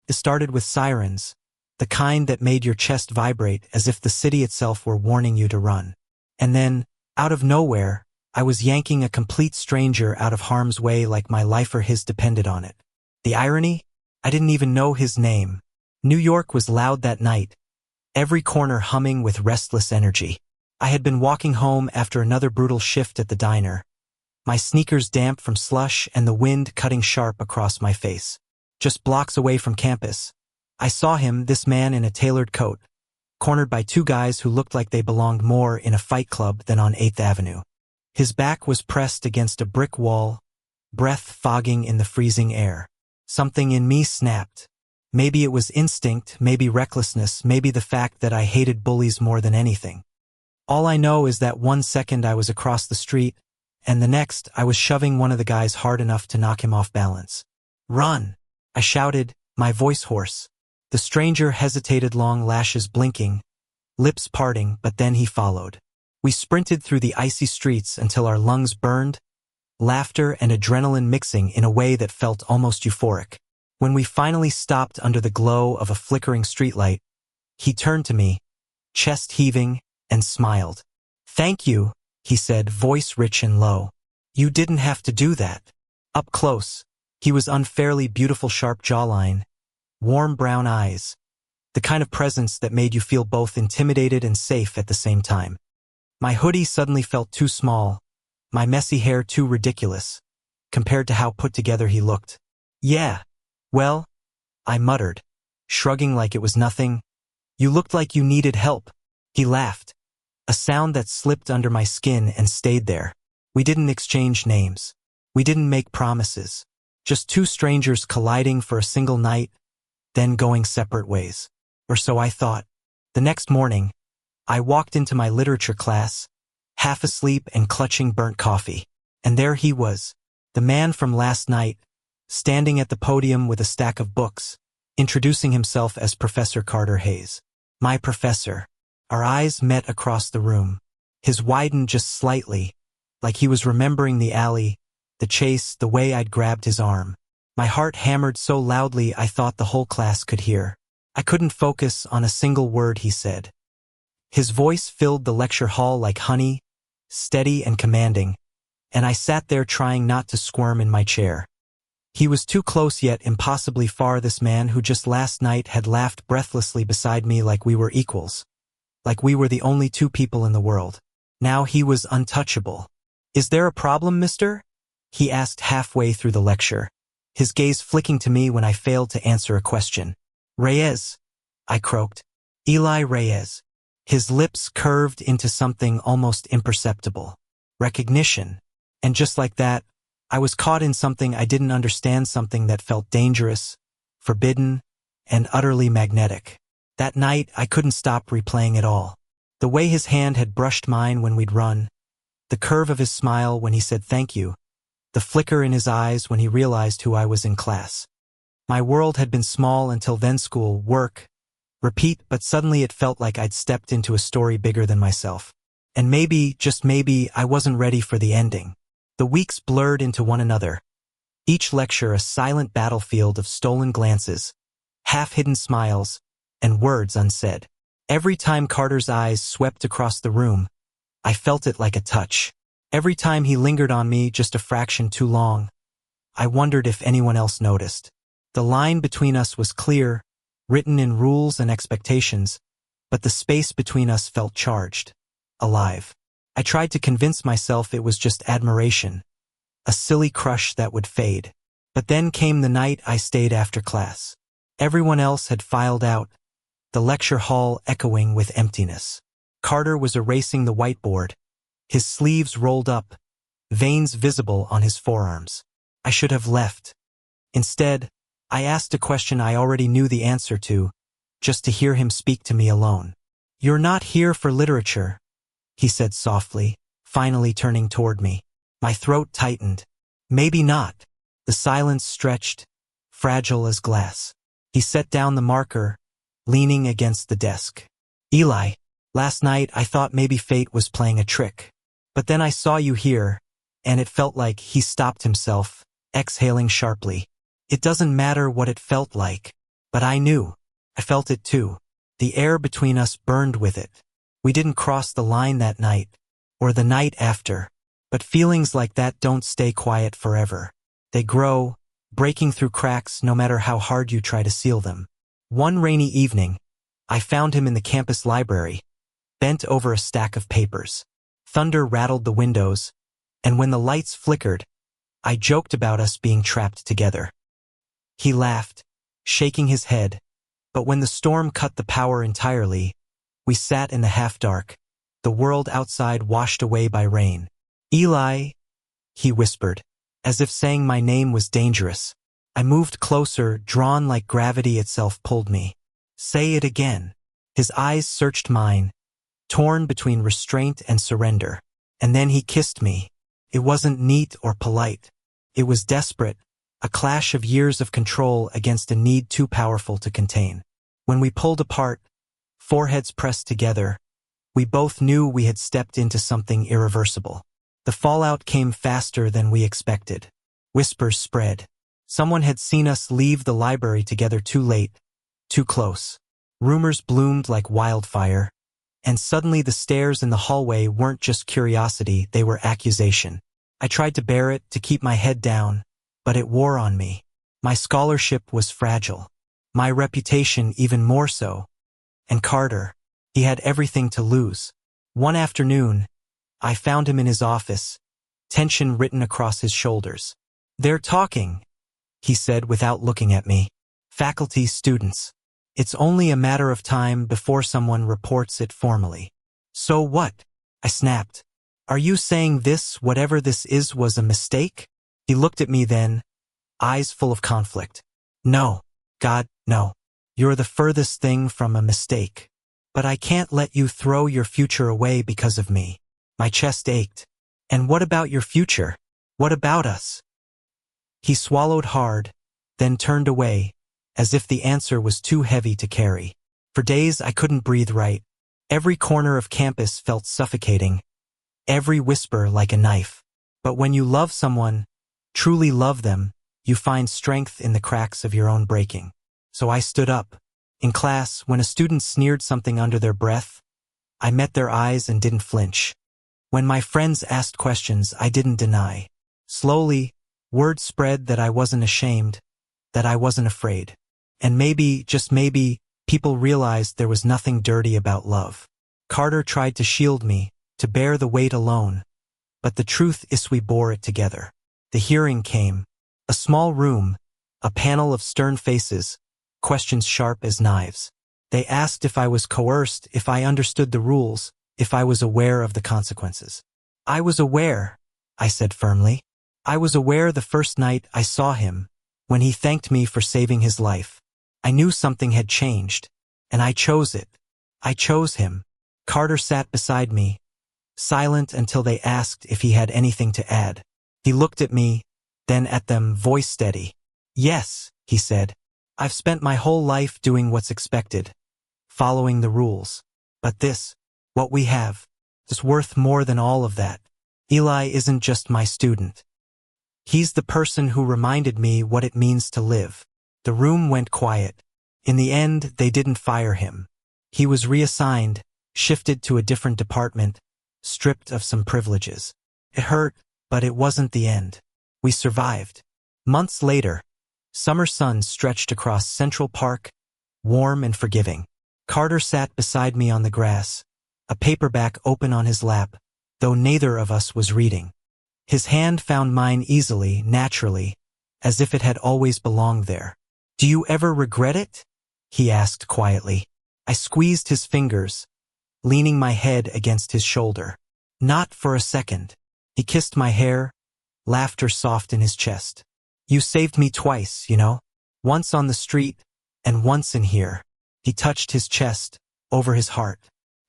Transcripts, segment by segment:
It started with sirens, the kind that made your chest vibrate as if the city itself were warning you to run. And then, out of nowhere, I was yanking a complete stranger out of harm's way like my life or his depended on it. The irony? I didn't even know his name. New York was loud that night, every corner humming with restless energy. I had been walking home after another brutal shift at the diner, my sneakers damp from slush and the wind cutting sharp across my face. Just blocks away from campus, I saw him, this man in a tailored coat, cornered by two guys who looked like they belonged more in a fight club than on 8th Avenue. His back was pressed against a brick wall, breath fogging in the freezing air. Something in me snapped. Maybe it was instinct, maybe recklessness, maybe the fact that I hated bullies more than anything. All I know is that 1 second I was across the street, and the next I was shoving one of the guys hard enough to knock him off balance. "Run!" I shouted, my voice hoarse. The stranger hesitated, long lashes blinking, lips parting, but then he followed. We sprinted through the icy streets until our lungs burned, laughter and adrenaline mixing in a way that felt almost euphoric. When we finally stopped under the glow of a flickering streetlight, he turned to me, chest heaving, and smiled. "Thank you," he said, voice rich and low. "You didn't have to do that." Up close, he was unfairly beautiful, sharp jawline, warm brown eyes, the kind of presence that made you feel both intimidated and safe at the same time. My hoodie suddenly felt too small, my messy hair too ridiculous, compared to how put together he looked. "Yeah, well," I muttered, shrugging like it was nothing. "You looked like you needed help." He laughed, a sound that slipped under my skin and stayed there. We didn't exchange names. We didn't make promises. Just two strangers colliding for a single night, then going separate ways. Or so I thought. The next morning, I walked into my literature class, half asleep and clutching burnt coffee. And there he was, the man from last night, standing at the podium with a stack of books, introducing himself as Professor Carter Hayes. My professor. Our eyes met across the room. His widened just slightly, like he was remembering the alley, the chase, the way I'd grabbed his arm. My heart hammered so loudly I thought the whole class could hear. I couldn't focus on a single word he said. His voice filled the lecture hall like honey, steady and commanding, and I sat there trying not to squirm in my chair. He was too close yet impossibly far, this man who just last night had laughed breathlessly beside me like we were equals, like we were the only two people in the world. Now he was untouchable. "Is there a problem, mister?" he asked halfway through the lecture, his gaze flicking to me when I failed to answer a question. "Reyes," I croaked. "Eli Reyes." His lips curved into something almost imperceptible. Recognition. And just like that, I was caught in something I didn't understand, something that felt dangerous, forbidden, and utterly magnetic. That night, I couldn't stop replaying it all. The way his hand had brushed mine when we'd run, the curve of his smile when he said thank you, the flicker in his eyes when he realized who I was in class. My world had been small until then, school, work, repeat, but suddenly it felt like I'd stepped into a story bigger than myself. And maybe, just maybe, I wasn't ready for the ending. The weeks blurred into one another, each lecture a silent battlefield of stolen glances, half-hidden smiles, and words unsaid. Every time Carter's eyes swept across the room, I felt it like a touch. Every time he lingered on me just a fraction too long, I wondered if anyone else noticed. The line between us was clear, written in rules and expectations, but the space between us felt charged, alive. I tried to convince myself it was just admiration, a silly crush that would fade. But then came the night I stayed after class. Everyone else had filed out, the lecture hall echoing with emptiness. Carter was erasing the whiteboard, his sleeves rolled up, veins visible on his forearms. I should have left. Instead, I asked a question I already knew the answer to, just to hear him speak to me alone. "You're not here for literature," he said softly, finally turning toward me. My throat tightened. Maybe not. The silence stretched, fragile as glass. He set down the marker, leaning against the desk. "Eli, last night I thought maybe fate was playing a trick. But then I saw you here, and it felt like..." He stopped himself, exhaling sharply. "It doesn't matter what it felt like. But I knew. I felt it too. The air between us burned with it. We didn't cross the line that night, or the night after. But feelings like that don't stay quiet forever. They grow, breaking through cracks no matter how hard you try to seal them. One rainy evening, I found him in the campus library, bent over a stack of papers. Thunder rattled the windows, and when the lights flickered, I joked about us being trapped together. He laughed, shaking his head, but when the storm cut the power entirely, we sat in the half-dark, the world outside washed away by rain. "Eli," he whispered, as if saying my name was dangerous. I moved closer, drawn like gravity itself pulled me. "Say it again." His eyes searched mine, torn between restraint and surrender. And then he kissed me. It wasn't neat or polite. It was desperate, a clash of years of control against a need too powerful to contain. When we pulled apart, foreheads pressed together, we both knew we had stepped into something irreversible. The fallout came faster than we expected. Whispers spread. Someone had seen us leave the library together too late, too close. Rumors bloomed like wildfire, and suddenly the stares in the hallway weren't just curiosity, they were accusation. I tried to bear it, to keep my head down, but it wore on me. My scholarship was fragile. My reputation even more so. And Carter, he had everything to lose. One afternoon, I found him in his office, tension written across his shoulders. "They're talking," he said without looking at me. "Faculty, students. It's only a matter of time before someone reports it formally." "So what?" I snapped. "Are you saying this, whatever this is, was a mistake?" He looked at me then, eyes full of conflict. "No. God, no. You're the furthest thing from a mistake. But I can't let you throw your future away because of me." My chest ached. "And what about your future? What about us?" He swallowed hard, then turned away, as if the answer was too heavy to carry. For days I couldn't breathe right. Every corner of campus felt suffocating, every whisper like a knife. But when you love someone, truly love them, you find strength in the cracks of your own breaking. So I stood up. In class, when a student sneered something under their breath, I met their eyes and didn't flinch. When my friends asked questions, I didn't deny. Slowly, word spread that I wasn't ashamed, that I wasn't afraid. And maybe, just maybe, people realized there was nothing dirty about love. Carter tried to shield me, to bear the weight alone. But the truth is we bore it together. The hearing came. A small room, a panel of stern faces, questions sharp as knives. They asked if I was coerced, if I understood the rules, if I was aware of the consequences. "I was aware," I said firmly. "I was aware the first night I saw him, when he thanked me for saving his life. I knew something had changed, and I chose it. I chose him." Carter sat beside me, silent until they asked if he had anything to add. He looked at me, then at them, voice steady. "Yes," he said. "I've spent my whole life doing what's expected, following the rules. But this, what we have, is worth more than all of that. Eli isn't just my student. He's the person who reminded me what it means to live." The room went quiet. In the end, they didn't fire him. He was reassigned, shifted to a different department, stripped of some privileges. It hurt, but it wasn't the end. We survived. Months later, summer sun stretched across Central Park, warm and forgiving. Carter sat beside me on the grass, a paperback open on his lap, though neither of us was reading. His hand found mine easily, naturally, as if it had always belonged there. "Do you ever regret it?" he asked quietly. I squeezed his fingers, leaning my head against his shoulder. "Not for a second." He kissed my hair, laughter soft in his chest. "You saved me twice, you know? Once on the street, and once in here." He touched his chest, over his heart.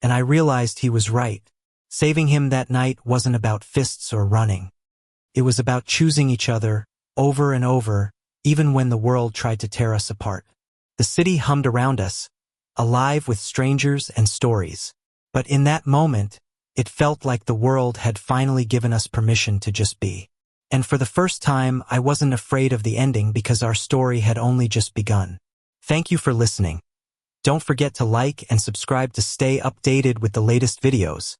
And I realized he was right. Saving him that night wasn't about fists or running. It was about choosing each other, over and over, even when the world tried to tear us apart. The city hummed around us, alive with strangers and stories. But in that moment, it felt like the world had finally given us permission to just be. And for the first time, I wasn't afraid of the ending because our story had only just begun. Thank you for listening. Don't forget to like and subscribe to stay updated with the latest videos.